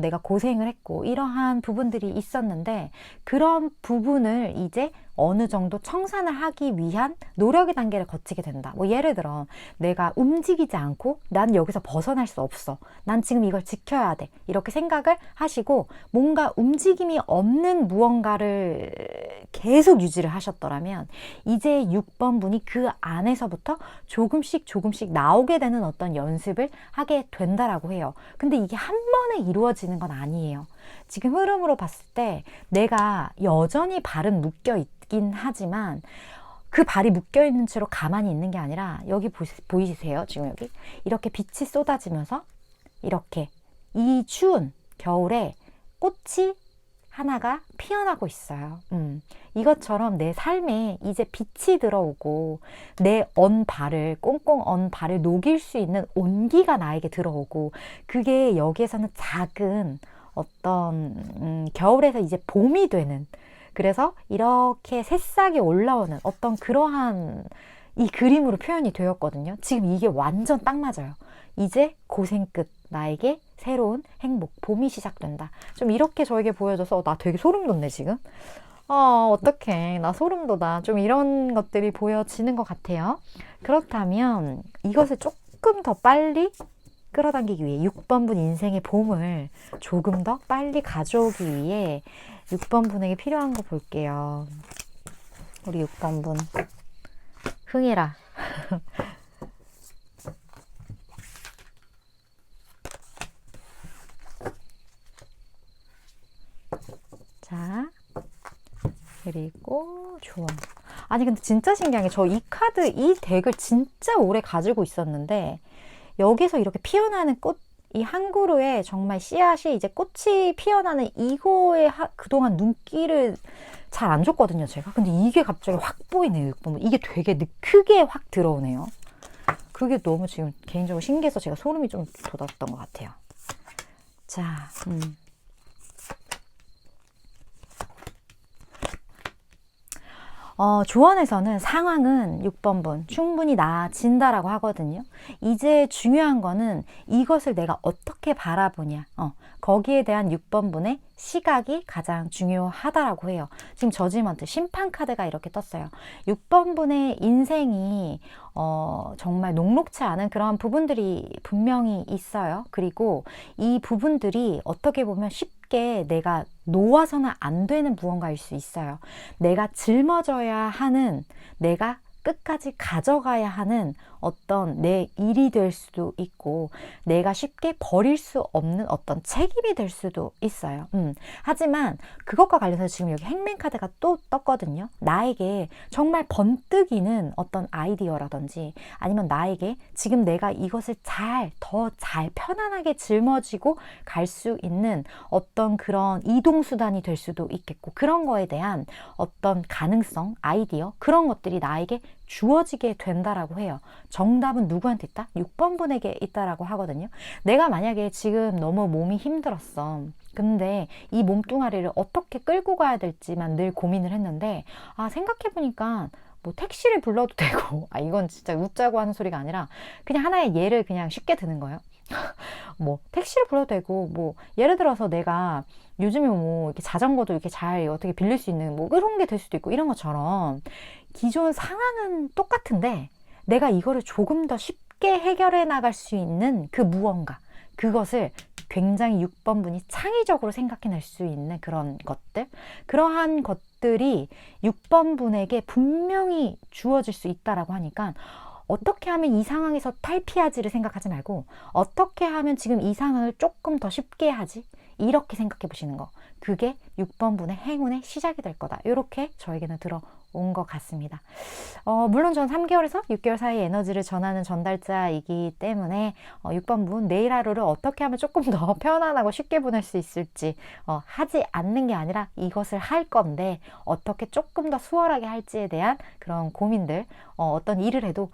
내가 고생을 했고 이러한 부분들이 있었는데 그런 부분을 이제 어느 정도 청산을 하기 위한 노력의 단계를 거치게 된다. 뭐 예를 들어 내가 움직이지 않고 난 여기서 벗어날 수 없어. 난 지금 이걸 지켜야 돼. 이렇게 생각을 하시고 뭔가 움직임이 없는 무언가를 계속 유지를 하셨더라면 이제 6번 분이 그 안에서부터 조금씩 나오게 되는 어떤 연습을 하게 된다라고 해요. 근데 이게 한 번에 이루어지는 건 아니에요. 지금 흐름으로 봤을 때 내가 여전히 발은 묶여 있긴 하지만 그 발이 묶여 있는 채로 가만히 있는 게 아니라 여기 보이세요? 지금 여기 이렇게 빛이 쏟아지면서 이렇게 이 추운 겨울에 꽃이 하나가 피어나고 있어요. 이것처럼 내 삶에 이제 빛이 들어오고 내 언 발을 꽁꽁 언 발을 녹일 수 있는 온기가 나에게 들어오고 그게 여기에서는 작은 어떤 겨울에서 이제 봄이 되는 그래서 이렇게 새싹이 올라오는 어떤 그러한 이 그림으로 표현이 되었거든요. 지금 이게 완전 딱 맞아요. 이제 고생 끝 나에게 새로운 행복, 봄이 시작된다. 좀 이렇게 저에게 보여줘서 나 되게 소름 돋네 지금. 어떡해. 나 소름 돋아. 좀 이런 것들이 보여지는 것 같아요. 그렇다면 이것을 조금 더 빨리 끌어당기기 위해 6번 분 인생의 봄을 조금 더 빨리 가져오기 위해 6번 분에게 필요한 거 볼게요. 우리 6번 분 흥해라. 자, 그리고 조언. 아니 근데 진짜 신기한 게 저 이 카드, 이 덱을 진짜 오래 가지고 있었는데 여기서 이렇게 피어나는 꽃, 이 한 그루에 정말 씨앗이 이제 꽃이 피어나는 이거에 그동안 눈길을 잘 안 줬거든요 제가. 근데 이게 갑자기 확 보이네요. 이게 되게 크게 확 들어오네요. 그게 너무 지금 개인적으로 신기해서 제가 소름이 좀 돋았던 것 같아요. 자, 조언에서는 상황은 6번 분 충분히 나아진다라고 하거든요. 이제 중요한 거는 이것을 내가 어떻게 바라보냐. 거기에 대한 6번 분의 시각이 가장 중요하다라고 해요. 지금 저지먼트 심판 카드가 이렇게 떴어요. 6번 분의 인생이 정말 녹록치 않은 그런 부분들이 분명히 있어요. 그리고 이 부분들이 어떻게 보면 쉽게 내가 놓아서는 안 되는 무언가일 수 있어요. 내가 짊어져야 하는, 내가 끝까지 가져가야 하는 어떤 내 일이 될 수도 있고 내가 쉽게 버릴 수 없는 어떤 책임이 될 수도 있어요. 하지만 그것과 관련해서 지금 여기 행맨 카드가 또 떴거든요. 나에게 정말 번뜩이는 어떤 아이디어라든지 아니면 나에게 지금 내가 이것을 더 잘 편안하게 짊어지고 갈 수 있는 어떤 그런 이동수단이 될 수도 있겠고 그런 거에 대한 어떤 가능성, 아이디어 그런 것들이 나에게 주어지게 된다라고 해요. 정답은 누구한테 있다? 6번 분에게 있다라고 하거든요. 내가 만약에 지금 너무 몸이 힘들었어. 근데 이 몸뚱아리를 어떻게 끌고 가야 될지만 늘 고민을 했는데 생각해보니까 뭐 택시를 불러도 되고 이건 진짜 웃자고 하는 소리가 아니라 그냥 하나의 예를 그냥 쉽게 드는 거예요. 뭐 택시를 불러도 되고 뭐 예를 들어서 내가 요즘에 뭐 이렇게 자전거도 이렇게 잘 어떻게 빌릴 수 있는 뭐 그런 게 될 수도 있고 이런 것처럼 기존 상황은 똑같은데 내가 이거를 조금 더 쉽게 해결해 나갈 수 있는 그 무언가 그것을 굉장히 6번 분이 창의적으로 생각해낼 수 있는 그런 것들 그러한 것들이 6번 분에게 분명히 주어질 수 있다라고 하니까 어떻게 하면 이 상황에서 탈피하지를 생각하지 말고 어떻게 하면 지금 이 상황을 조금 더 쉽게 하지 이렇게 생각해 보시는 거 그게 6번 분의 행운의 시작이 될 거다 이렇게 저에게는 들어온 것 같습니다. 물론 전 3개월에서 6개월 사이의 에너지를 전하는 전달자이기 때문에 6번 분 내일 하루를 어떻게 하면 조금 더 편안하고 쉽게 보낼 수 있을지 하지 않는 게 아니라 이것을 할 건데 어떻게 조금 더 수월하게 할지에 대한 그런 고민들 어떤 일을 해도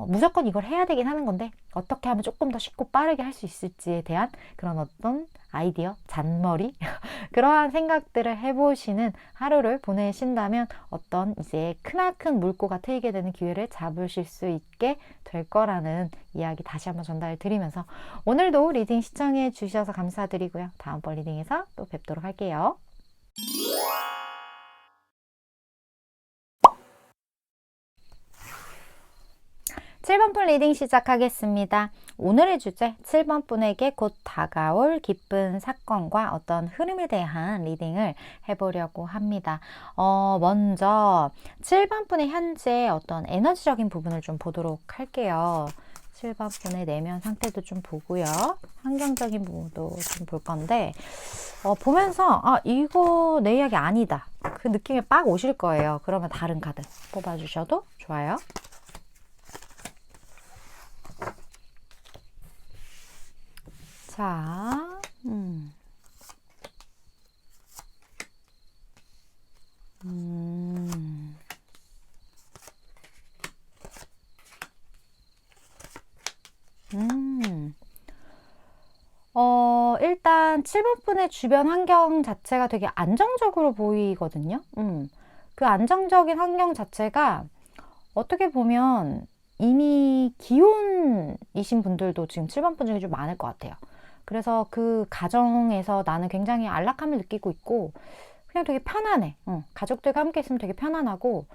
무조건 이걸 해야 되긴 하는 건데 어떻게 하면 조금 더 쉽고 빠르게 할 수 있을지에 대한 그런 어떤 아이디어, 잔머리 그러한 생각들을 해보시는 하루를 보내신다면 어떤 이제 크나큰 물고가 트이게 되는 기회를 잡으실 수 있게 될 거라는 이야기 다시 한번 전달 드리면서 오늘도 리딩 시청해 주셔서 감사드리고요. 다음번 리딩에서 또 뵙도록 할게요. 7번 분 리딩 시작하겠습니다. 오늘의 주제 7번 분에게 곧 다가올 기쁜 사건과 어떤 흐름에 대한 리딩을 해보려고 합니다. 먼저 7번 분의 현재 어떤 에너지적인 부분을 좀 보도록 할게요. 7번 분의 내면 상태도 좀 보고요. 환경적인 부분도 좀 볼 건데 보면서 이거 내 이야기 아니다. 그 느낌이 빡 오실 거예요. 그러면 다른 카드 뽑아주셔도 좋아요. 자, 일단 7번 분의 주변 환경 자체가 되게 안정적으로 보이거든요. 그 안정적인 환경 자체가 어떻게 보면 이미 기혼이신 분들도 지금 7번 분 중에 좀 많을 것 같아요. 그래서 그 가정에서 나는 굉장히 안락함을 느끼고 있고 그냥 되게 편안해. 가족들과 함께 있으면 되게 편안하고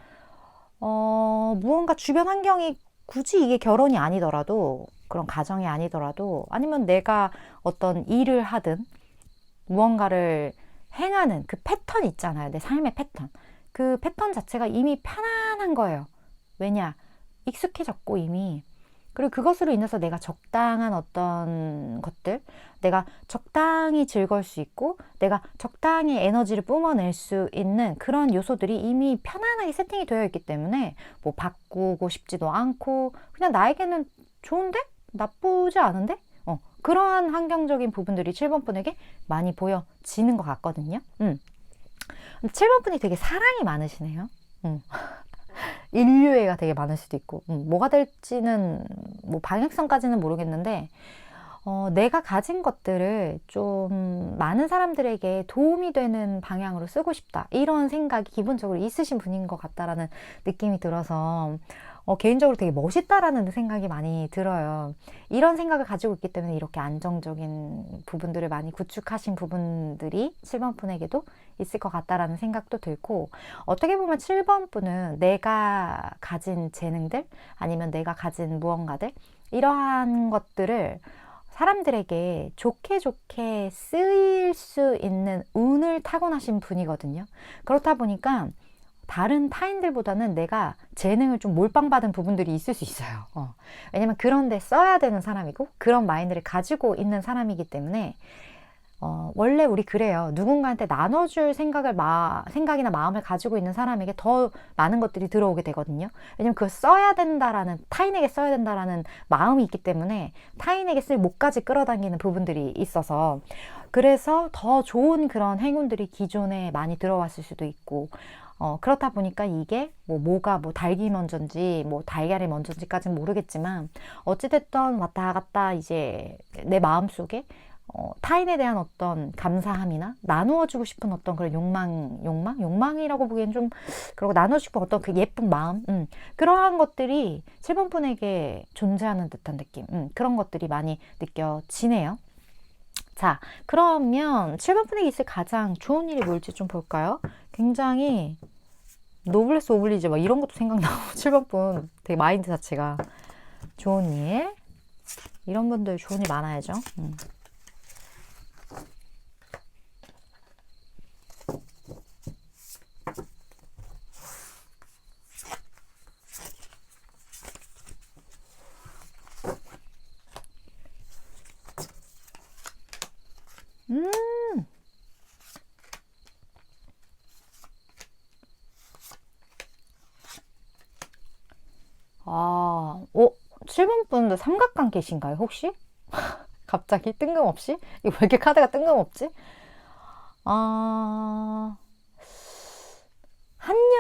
무언가 주변 환경이 굳이 이게 결혼이 아니더라도 그런 가정이 아니더라도 아니면 내가 어떤 일을 하든 무언가를 행하는 그 패턴 있잖아요. 내 삶의 패턴. 그 패턴 자체가 이미 편안한 거예요. 왜냐? 익숙해졌고 이미. 그리고 그것으로 인해서 내가 적당한 어떤 것들, 내가 적당히 즐거울 수 있고 내가 적당히 에너지를 뿜어낼 수 있는 그런 요소들이 이미 편안하게 세팅이 되어 있기 때문에 뭐 바꾸고 싶지도 않고 그냥 나에게는 좋은데? 나쁘지 않은데? 그러한 환경적인 부분들이 7번 분에게 많이 보여지는 것 같거든요. 7번 분이 되게 사랑이 많으시네요. 인류애가 되게 많을 수도 있고 뭐가 될지는 뭐 방향성까지는 모르겠는데 내가 가진 것들을 좀 많은 사람들에게 도움이 되는 방향으로 쓰고 싶다 이런 생각이 기본적으로 있으신 분인 것 같다라는 느낌이 들어서 개인적으로 되게 멋있다라는 생각이 많이 들어요. 이런 생각을 가지고 있기 때문에 이렇게 안정적인 부분들을 많이 구축하신 부분들이 7번 분에게도 있을 것 같다라는 생각도 들고 어떻게 보면 7번 분은 내가 가진 재능들 아니면 내가 가진 무언가들 이러한 것들을 사람들에게 좋게 좋게 쓰일 수 있는 운을 타고나신 분이거든요. 그렇다 보니까 다른 타인들보다는 내가 재능을 좀 몰빵받은 부분들이 있을 수 있어요. 왜냐면 그런 데 써야 되는 사람이고 그런 마인드를 가지고 있는 사람이기 때문에 원래 우리 그래요. 누군가한테 나눠줄 생각이나 마음을 가지고 있는 사람에게 더 많은 것들이 들어오게 되거든요. 왜냐면 그걸 써야 된다라는, 타인에게 써야 된다라는 마음이 있기 때문에 타인에게 쓸 목까지 끌어당기는 부분들이 있어서 그래서 더 좋은 그런 행운들이 기존에 많이 들어왔을 수도 있고 그렇다 보니까 이게 뭐가 닭이 먼저인지 달걀이 먼저인지까지는 모르겠지만 어찌됐든 왔다 갔다 이제 내 마음속에 타인에 대한 어떤 감사함이나 나누어주고 싶은 어떤 그런 욕망이라고 보기엔 좀 그리고 나누고 싶은 어떤 그 예쁜 마음 그러한 것들이 7번 분에게 존재하는 듯한 느낌 그런 것들이 많이 느껴지네요. 자, 그러면 7번 분에게 있을 가장 좋은 일이 뭘지 좀 볼까요? 굉장히 노블레스 오블리주 막 이런 것도 생각나고 7번 분 되게 마인드 자체가 좋은 일 이런 분들 좋은 일 많아야죠. 아, 7번 분도 삼각관계신가요, 혹시? 갑자기 뜬금없이? 이거 왜 이렇게 카드가 뜬금없지? 한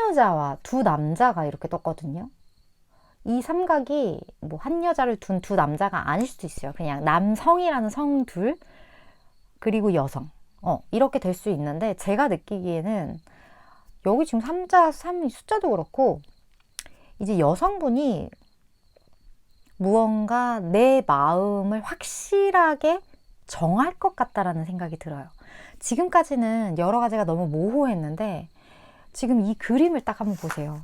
여자와 두 남자가 이렇게 떴거든요. 이 삼각이 한 여자를 둔 두 남자가 아닐 수도 있어요. 그냥 남성이라는 성 둘, 그리고 여성. 이렇게 될 수 있는데, 제가 느끼기에는 여기 지금 3이 숫자도 그렇고, 이제 여성분이 무언가 내 마음을 확실하게 정할 것 같다라는 생각이 들어요. 지금까지는 여러 가지가 너무 모호했는데 지금 이 그림을 딱 한번 보세요.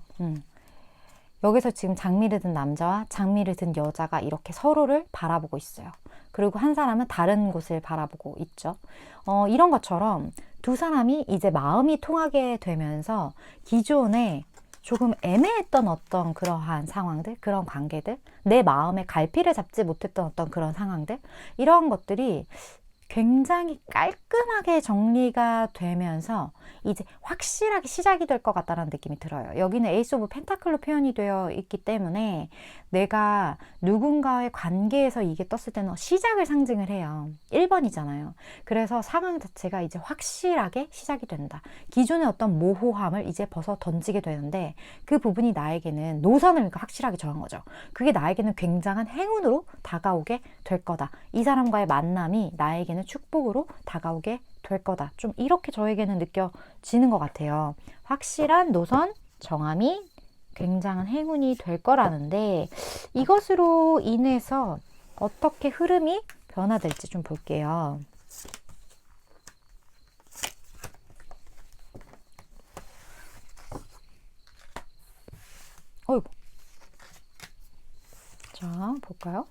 여기서 지금 장미를 든 남자와 장미를 든 여자가 이렇게 서로를 바라보고 있어요. 그리고 한 사람은 다른 곳을 바라보고 있죠. 이런 것처럼 두 사람이 이제 마음이 통하게 되면서 기존에 조금 애매했던 어떤 그러한 상황들, 그런 관계들, 내 마음에 갈피를 잡지 못했던 어떤 그런 상황들, 이런 것들이 굉장히 깔끔하게 정리가 되면서 이제 확실하게 시작이 될 것 같다는 느낌이 들어요. 여기는 에이스 오브 펜타클로 표현이 되어 있기 때문에 내가 누군가의 관계에서 이게 떴을 때는 시작을 상징을 해요. 1번이잖아요. 그래서 상황 자체가 이제 확실하게 시작이 된다. 기존의 어떤 모호함을 이제 벗어 던지게 되는데 그 부분이 나에게는 노선을 확실하게 정한 거죠. 그게 나에게는 굉장한 행운으로 다가오게 될 거다. 이 사람과의 만남이 나에게는 너에게는 축복으로 다가오게 될 거다. 좀 이렇게 저에게는 느껴지는 것 같아요. 확실한 노선 정함이 굉장한 행운이 될 거라는데 이것으로 인해서 어떻게 흐름이 변화될지 좀 볼게요. 어이구. 자, 볼까요?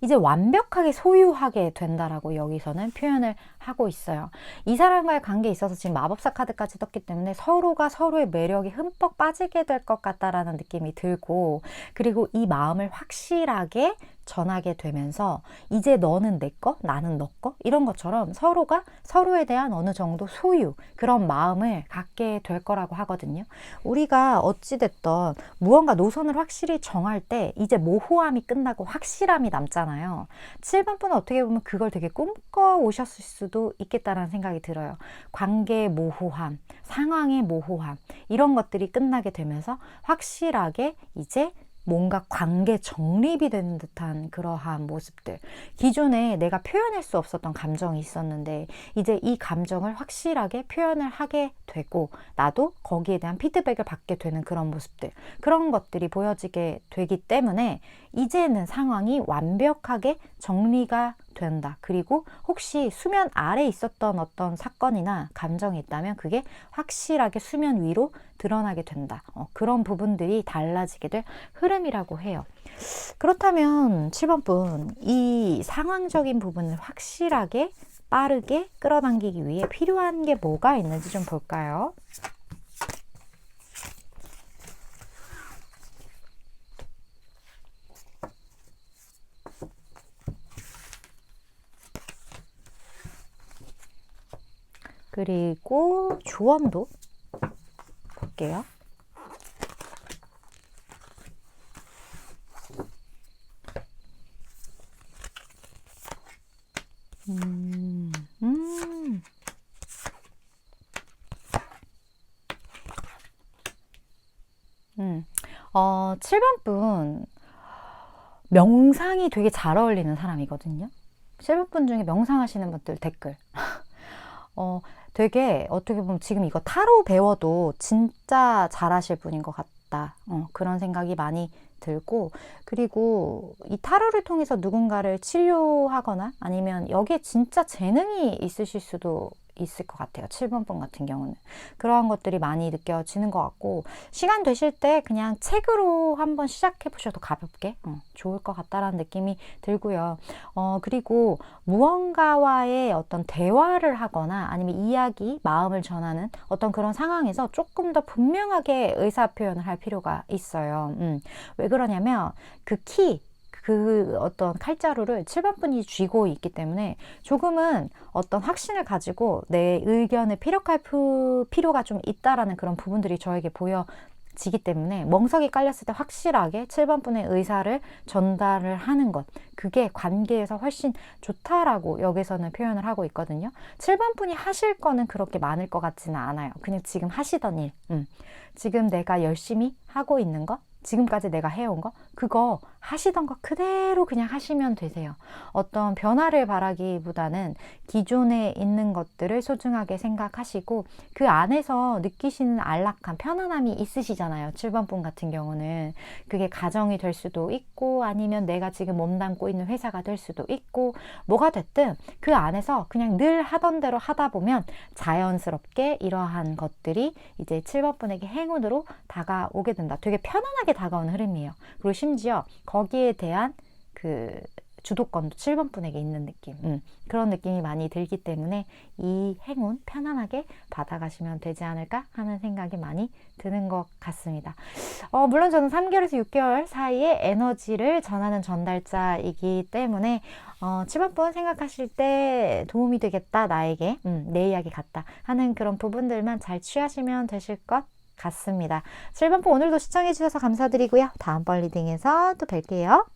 이제 완벽하게 소유하게 된다라고 여기서는 표현을 하고 있어요. 이 사람과의 관계에 있어서 지금 마법사 카드까지 떴기 때문에 서로가 서로의 매력이 흠뻑 빠지게 될 것 같다라는 느낌이 들고, 그리고 이 마음을 확실하게 전하게 되면서 이제 너는 내 거, 나는 너 거, 이런 것처럼 서로가 서로에 대한 어느 정도 소유, 그런 마음을 갖게 될 거라고 하거든요. 우리가 어찌됐던 무언가 노선을 확실히 정할 때 이제 모호함이 끝나고 확실함이 남잖아요. 7번 분은 어떻게 보면 그걸 되게 꿈꿔 오셨을 수도 있겠다라는 생각이 들어요. 관계의 모호함, 상황의 모호함, 이런 것들이 끝나게 되면서 확실하게 이제 뭔가 관계 정립이 되는 듯한 그러한 모습들. 기존에 내가 표현할 수 없었던 감정이 있었는데 이제 이 감정을 확실하게 표현을 하게 되고 나도 거기에 대한 피드백을 받게 되는 그런 모습들, 그런 것들이 보여지게 되기 때문에 이제는 상황이 완벽하게 정리가 된다. 그리고 혹시 수면 아래 있었던 어떤 사건이나 감정이 있다면 그게 확실하게 수면 위로 드러나게 된다. 그런 부분들이 달라지게 될 흐름이라고 해요. 그렇다면 7번 분, 이 상황적인 부분을 확실하게 빠르게 끌어당기기 위해 필요한 게 뭐가 있는지 좀 볼까요? 그리고 조언도 볼게요. 음. 7번 분 명상이 되게 잘 어울리는 사람이거든요. 7번 분 중에 명상하시는 분들 댓글 되게 어떻게 보면 지금 이거 타로 배워도 진짜 잘하실 분인 것 같다. 그런 생각이 많이 들고, 그리고 이 타로를 통해서 누군가를 치료하거나 아니면 여기에 진짜 재능이 있으실 수도 있을 것 같아요. 7번 분 같은 경우는 그러한 것들이 많이 느껴지는 것 같고, 시간 되실 때 그냥 책으로 한번 시작해 보셔도 가볍게 좋을 것 같다라는 느낌이 들고요. 그리고 무언가와의 어떤 대화를 하거나 아니면 이야기, 마음을 전하는 어떤 그런 상황에서 조금 더 분명하게 의사표현을 할 필요가 있어요. 왜 그러냐면 그 어떤 칼자루를 7번 분이 쥐고 있기 때문에 조금은 어떤 확신을 가지고 내 의견을 피력할 필요가 좀 있다라는 그런 부분들이 저에게 보여지기 때문에 멍석이 깔렸을 때 확실하게 7번 분의 의사를 전달을 하는 것, 그게 관계에서 훨씬 좋다라고 여기서는 표현을 하고 있거든요. 7번 분이 하실 거는 그렇게 많을 것 같지는 않아요. 그냥 지금 하시던 일, 지금 내가 열심히 하고 있는 것, 지금까지 내가 해온 거, 그거 하시던 거 그대로 그냥 하시면 되세요. 어떤 변화를 바라기보다는 기존에 있는 것들을 소중하게 생각하시고 그 안에서 느끼시는 안락함, 편안함이 있으시잖아요. 7번 분 같은 경우는 그게 가정이 될 수도 있고 아니면 내가 지금 몸담고 있는 회사가 될 수도 있고 뭐가 됐든 그 안에서 그냥 늘 하던 대로 하다 보면 자연스럽게 이러한 것들이 이제 7번 분에게 행운으로 다가오게 된다. 되게 편안하게 다가오는 흐름이에요. 그리고 심지어 거기에 대한 그 주도권도 7번 분에게 있는 느낌, 그런 느낌이 많이 들기 때문에 이 행운 편안하게 받아가시면 되지 않을까 하는 생각이 많이 드는 것 같습니다. 물론 저는 3개월에서 6개월 사이에 에너지를 전하는 전달자이기 때문에 7번 분 생각하실 때 도움이 되겠다, 나에게 내 이야기 같다 하는 그런 부분들만 잘 취하시면 되실 것 같습니다. 7번 분 오늘도 시청해 주셔서 감사드리고요. 다음번 리딩에서 또 뵐게요.